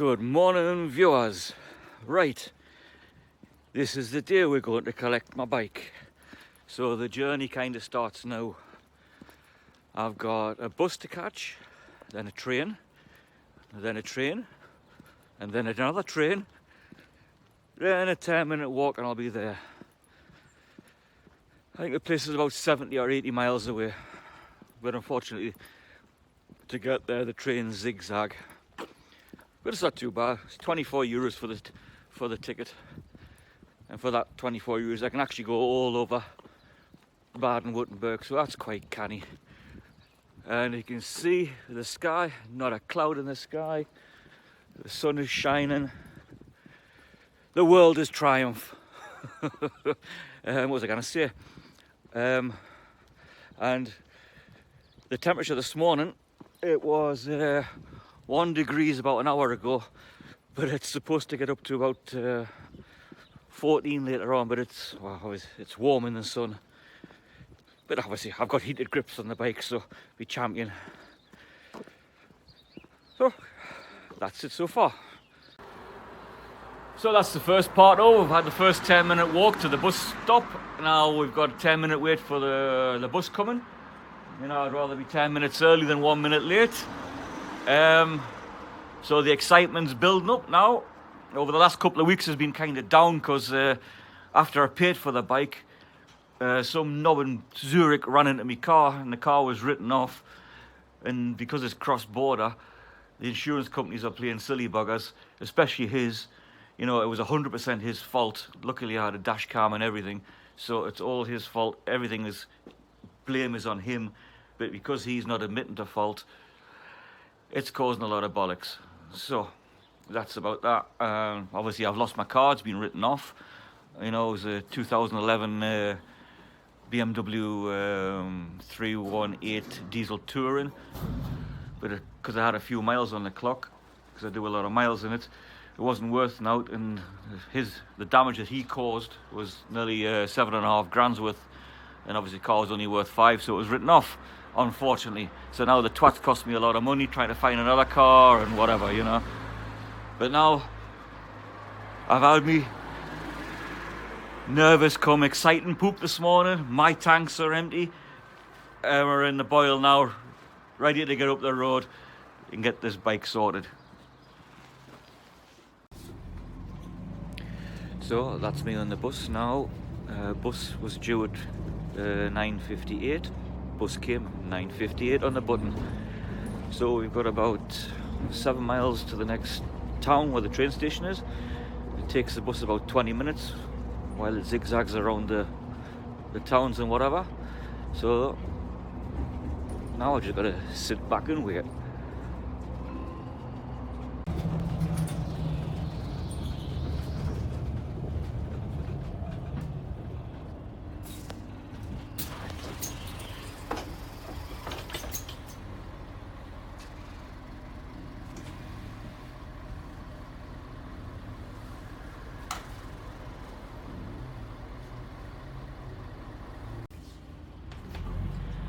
Good morning, viewers. Right, this is the day we're going to collect my bike. So the journey kind of starts now. I've got a bus to catch, then a train, then a train, and then another train, then a 10-minute walk and I'll be there. I think the place is about 70 or 80 miles away, but unfortunately to get there the trains zigzag. But it's not too bad. It's 24 euros for the ticket, and for that 24 euros I can actually go all over Baden-Württemberg, so that's quite canny. And you can see the sky, not a cloud in the sky, the sun is shining, the world is triumph. What was I going to say? And the temperature this morning, it was 1 degree about an hour ago, but it's supposed to get up to about 14 later on, but it's warm in the sun. But obviously I've got heated grips on the bike, so be champion. So that's it so far. So that's the first part over. We've had the first 10-minute walk to the bus stop. Now we've got a 10-minute wait for the bus coming. You know, I'd rather be 10 minutes early than 1 minute late. So the excitement's building up now. Over the last couple of weeks has been kind of down because after I paid for the bike, some knob in Zurich ran into my car and the car was written off. And because it's cross-border, the insurance companies are playing silly buggers, especially his. You know, it was 100% his fault. Luckily I had a dash cam and everything, so it's all his fault. Blame is on him, but because he's not admitting to fault, it's causing a lot of bollocks. So that's about that. Obviously I've lost my car, it's been written off. You know, it was a 2011 BMW 318 diesel Touring, but because I had a few miles on the clock, because I do a lot of miles in it, it wasn't worth out, and the damage that he caused was nearly 7.5 grand's worth, and obviously the car was only worth 5, so it was written off, unfortunately. So now the twat cost me a lot of money trying to find another car and whatever, you know. But now I've had me nervous come exciting poop this morning. My tanks are empty, and we're in the boil now, ready to get up the road and get this bike sorted. So that's me on the bus now. Bus was due at 9:58. Bus came 9:58 on the button. So we've got about 7 miles to the next town where the train station is. It takes the bus about 20 minutes while it zigzags around the towns and whatever. So now I just gotta sit back and wait.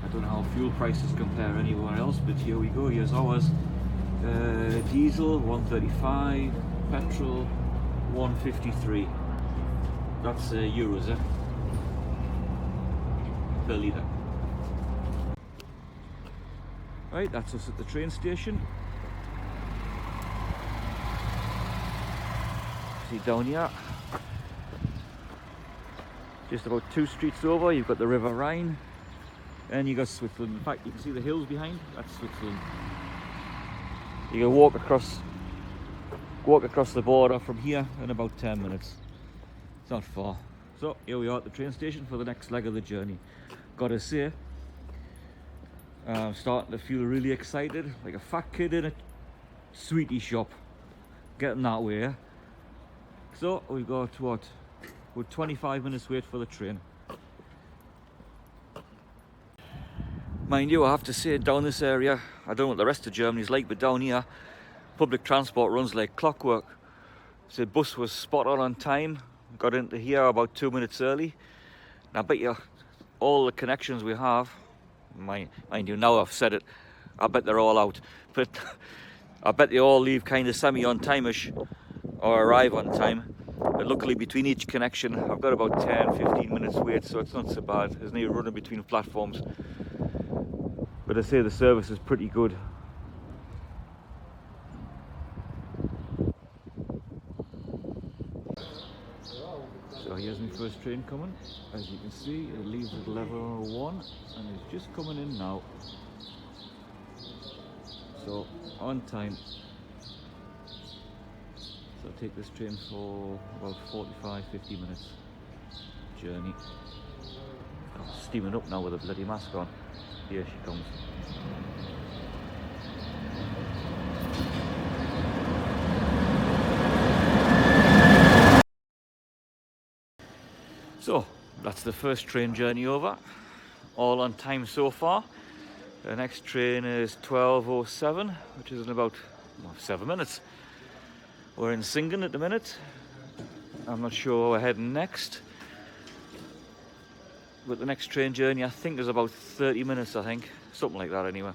I don't know how fuel prices compare anywhere else, but here we go. Here's ours. Diesel 135, petrol 153. That's euros, per litre. Right, that's us at the train station. See down here, just about 2 streets over, you've got the River Rhine. And you got Switzerland. In fact, you can see the hills behind. That's Switzerland. You can walk across the border from here in about 10 minutes. It's not far. So here we are at the train station for the next leg of the journey. Gotta say, I'm starting to feel really excited, like a fat kid in a sweetie shop. Getting that way. So we've got what? We're 25 minutes wait for the train. Mind you, I have to say, down this area, I don't know what the rest of Germany is like, but down here, public transport runs like clockwork. So the bus was spot on time, got into here about 2 minutes early. And I bet you all the connections we have, mind you, now I've said it, I bet they're all out. But I bet they all leave kind of semi on time-ish or arrive on time. But luckily between each connection I've got about 10-15 minutes wait, so it's not so bad. There's no running between platforms. But I say the service is pretty good. So here's my first train coming. As you can see, it leaves at level 1 and it's just coming in now. So on time. So I'll take this train for about 45-50 minutes journey. I'm steaming up now with a bloody mask on. Here she comes. So that's the first train journey over, all on time so far. The next train is 12:07, which is in about 7 minutes. We're in Singen at the minute. I'm not sure where we're heading next. But the next train journey I think is about 30 minutes, I think. Something like that anyway.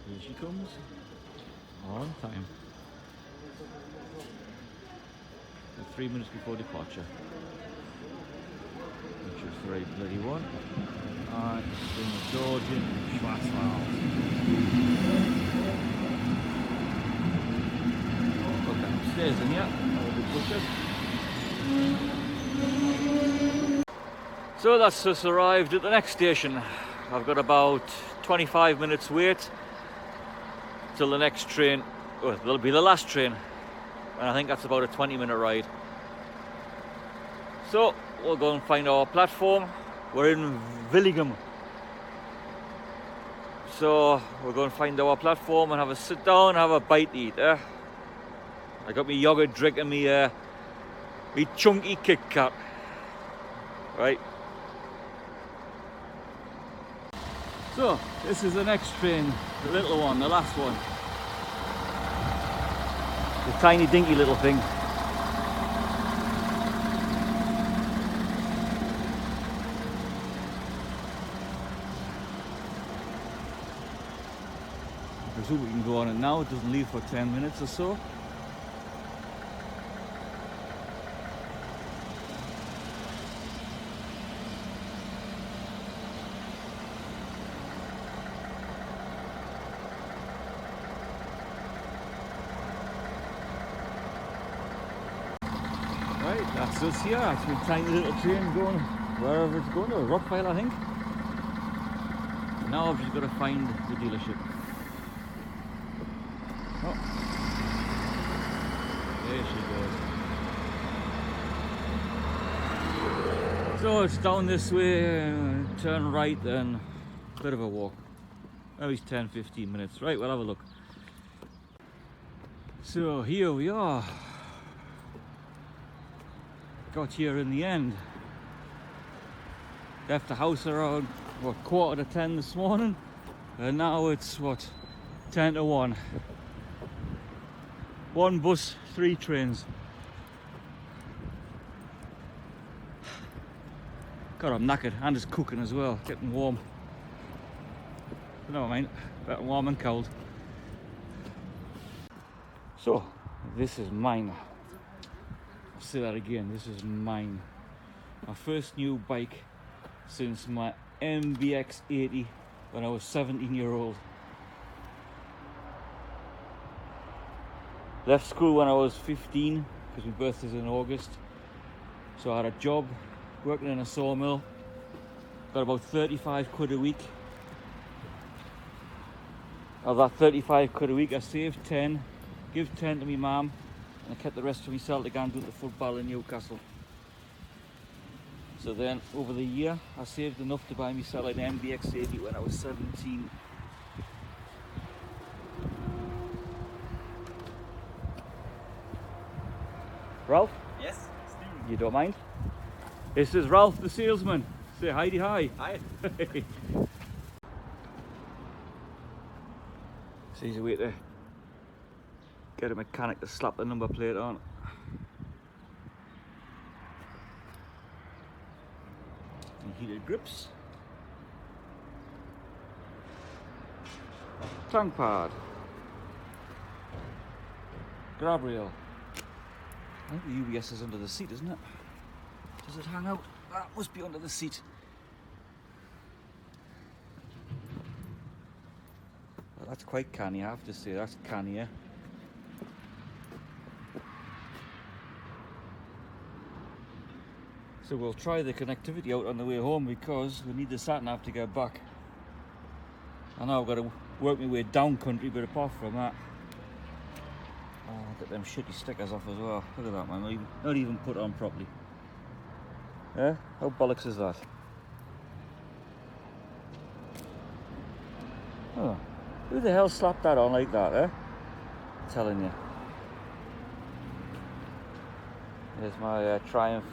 Here she comes, on time. 3 minutes before departure. Which is the right bloody one. Alright, in Georgian Schwarzwald. Go downstairs in here, so that's just arrived at the next station. I've got about 25 minutes wait till the next train. Well, it'll be the last train, and I think that's about a 20-minute ride. So we'll go and find our platform. We're in Willigum. So we'll go and find our platform and have a sit down and have a bite to eat. I got my yogurt drink and me chunky Kit Kat. Right. So this is the next train, the little one, the last one. The tiny dinky little thing. I presume we can go on it now. It doesn't leave for 10 minutes or so. Right, that's us here. It's my tiny little train going wherever it's going to, Rockville I think. Now I've just got to find the dealership. Oh, there she goes. So it's down this way, turn right, then a bit of a walk. Maybe 10-15 minutes. Right, we'll have a look. So here we are. Got here in the end. Left the house around, what, 9:45 this morning, and now it's what, 10:50. 1 bus, 3 trains. God, I'm knackered, and it's cooking as well, getting warm. But never mind, better warm and cold. So, this is mine. I'll say that again, this is mine. My first new bike since my MBX 80 when I was 17-year-old. Left school when I was 15 because my birthday's in August. So I had a job working in a sawmill. Got about 35 quid a week. Of that 35 quid a week I saved 10, give 10 to my mum, and I kept the rest for myself to go and do the football in Newcastle. So then over the year I saved enough to buy myself an MBX 80 when I was 17. Ralph? Yes, Steve. You don't mind? This is Ralph the salesman. Say hi-de hi. Hi. So he's a way to get a mechanic to slap the number plate on. And heated grips. Tank pad. Grab rail. I think the UBS is under the seat, isn't it? Does it hang out? That must be under the seat. Well, that's quite canny, I have to say. That's cannier. So we'll try the connectivity out on the way home because we need the sat-nav to get back. I know I've got to work my way down country, but apart from that, I'll get them shitty stickers off as well. Look at that, man. Not even put on properly. Yeah? How bollocks is that? Oh, who the hell slapped that on like that, eh? I'm telling you. There's my Triumph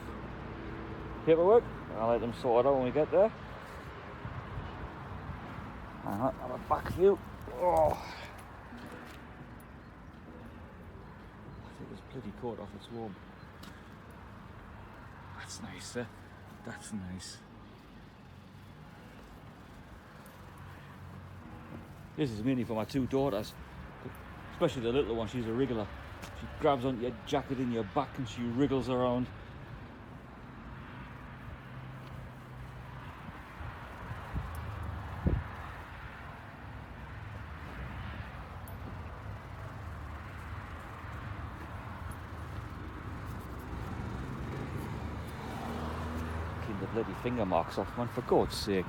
paperwork. I'll let them sort it out when we get there. Hang on, have a back view. Oh. I think this bloody coat off, it's warm. That's nice, eh? That's nice. This is mainly for my two daughters, especially the little one. She's a wriggler. She grabs onto your jacket in your back and she wriggles around. Clean the bloody finger marks off, man, for God's sake.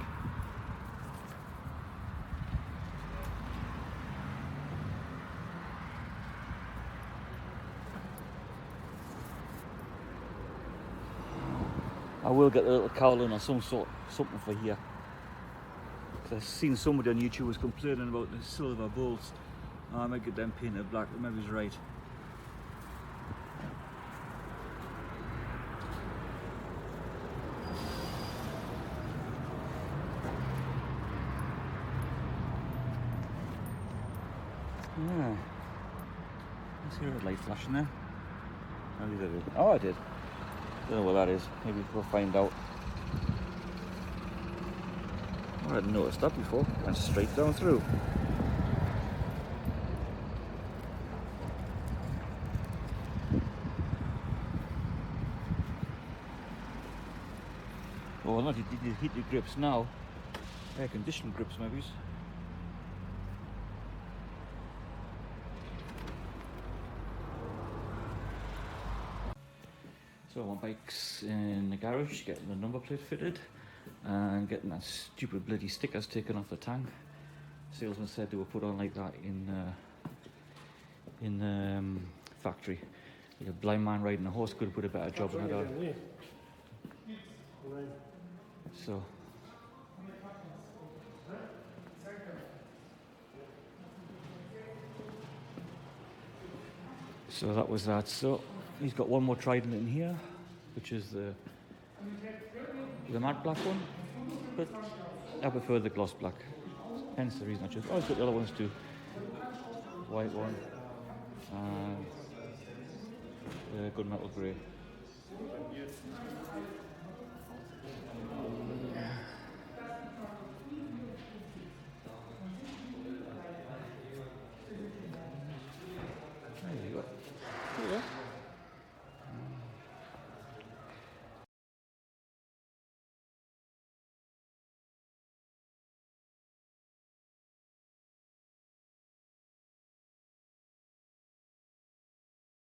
I will get the little cowling or something for here. Because I've seen somebody on YouTube was complaining about the silver bolts. I might get them painted black, but maybe he's right. Yeah. I see a red light flashing there. Maybe that is. Oh, I did. Don't know what that is. Maybe we'll find out. Oh, I hadn't noticed that before. Went straight down through. Oh, not heated grips now. Air conditioned grips, maybe. So my bike's in the garage, getting the number plate fitted and getting that stupid bloody stickers taken off the tank. Salesman said they were put on like that in the factory. Like a blind man riding a horse could have put a better job on it. So that was that. So he's got one more Trident in here, which is the matte black one, but I prefer the gloss black. Hence the reason I chose. Oh, he's got the other ones too. White one and the gunmetal grey.